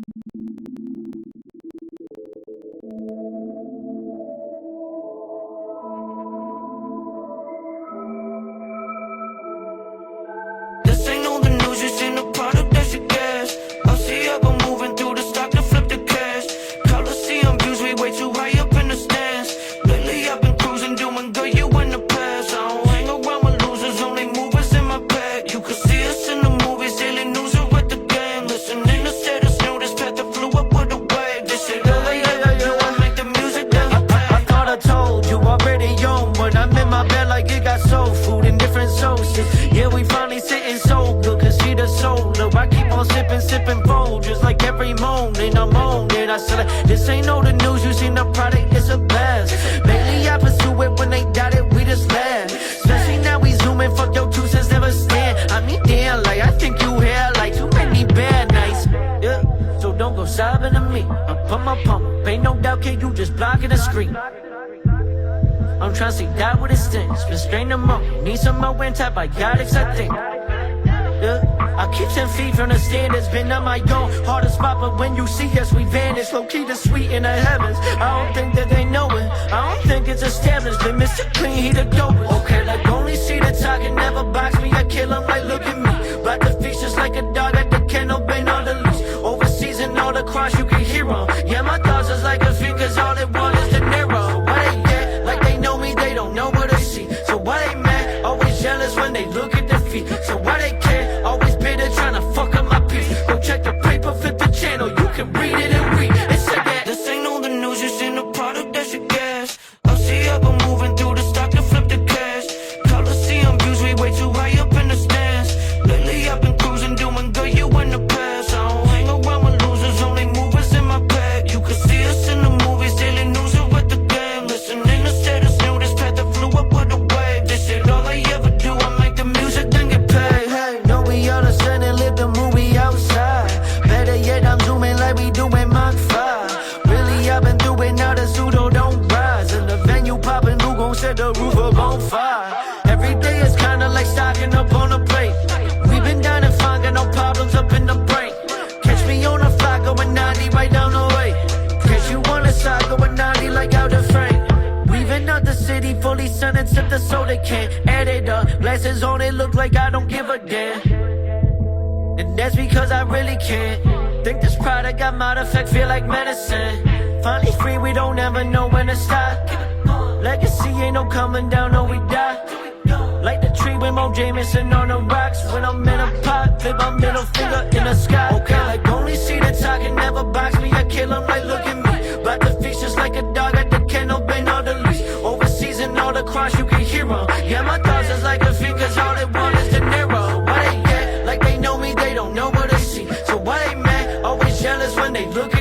This ain't all the news, you seen the product that you guess. I'll see up, I'm moving through the stock to flip the cash. Coliseum views, we way too high up in the stands. Lately I've been cruising, doing good, you in the past. I don't hang around with losers, only movers in my bag. You can see us in the movies, daily news are at the game. Listening to status, knew this path that flew up with a wave. This shit all I ever do, I make the music that I play. I thought I told you already on, but I'm in my bed like it got soul food in different sources. Yeah, we finally sitting so good, cause see the solar. I keep on sipping Folgers like every morning I'm on it. I said, this ain't no the news, you seen the product, it's a blast. Lately I pursue it, when they doubt it, we just laugh. Especially now we zooming, fuck your 2 cents never stand. I mean, damn, like, I think you here, like, too many bad nights. Yeah, so don't go sobbing to me, I put my pump up, ain't no doubt, kid, you just blocking the screen. I'm tryna see that with a stings, been strain them up, need some more antibiotics, I think. Yeah, I keep 10 feet from the standards, been on my own, hardest spot, but when you see us, we vanish. Low key the sweet in the heavens, I don't think that they know it, I don't think it's established, but Mr. Clean, he the dopest. Okay, like only see the talking, never box me, I kill him like look at me. About the feast just like a dog at the kennel, been on the leash. Overseas and all the cross, you can hear them. Yeah, my thoughts is like a fingers, all they want is the narrow. Why they get like they know me, they don't know what I see. So why they mad, always jealous when they look at defeat. So why they care, always bitter, trying to fuck up my peace. Go check the paper, flip the channel, you can read it and read. It said that this ain't all the news, you seen the product that you guess. I'll see up, I'm moving through the stock to flip the cash. Coliseum views, we way too high up in the stands. Lately I've been cruising, doing good, you in the past. I don't hang around with losers, only movers in my bag. You can see us in the movies, daily news are at the game. Listening to status, knew this path that flew up with a wave. This shit all I ever do, I make the music then get paid. Hey, know we all the sun and live the movie outside. Better yet, I'm zooming like we doing Mach 5. Really, I've been doing now the pseudo don't rise. And the venue popping, who gon' set the roof up on fire? Every day is kinda like stocking up on a plate. We've been down and fine, got no problems up in the brain. Catch me on the fly going 90 right down the way. Catch you on the side going 90 like out the frame. Weaving out the city, fully sun and sip the soda can. Add it up, glasses on it, look like I don't give a damn. And that's because I really can't. Think this product got mod effect, feel like medicine. Finally free, we don't ever know when to stop. Legacy ain't no coming down, no we die. Like the tree with Mo Jameson on the rocks. When I'm in a pot, flip my middle finger in the sky. Okay, like only see the talking, never box me, I kill him like look at me. About the feast just like a dog at the kennel, been on the leash. Overseas and all the cross, you can hear them. Yeah, my thoughts is like a fingers, all they want is the narrow. Why they get like they know me, they don't know what I see. So why they mad, always jealous when they look at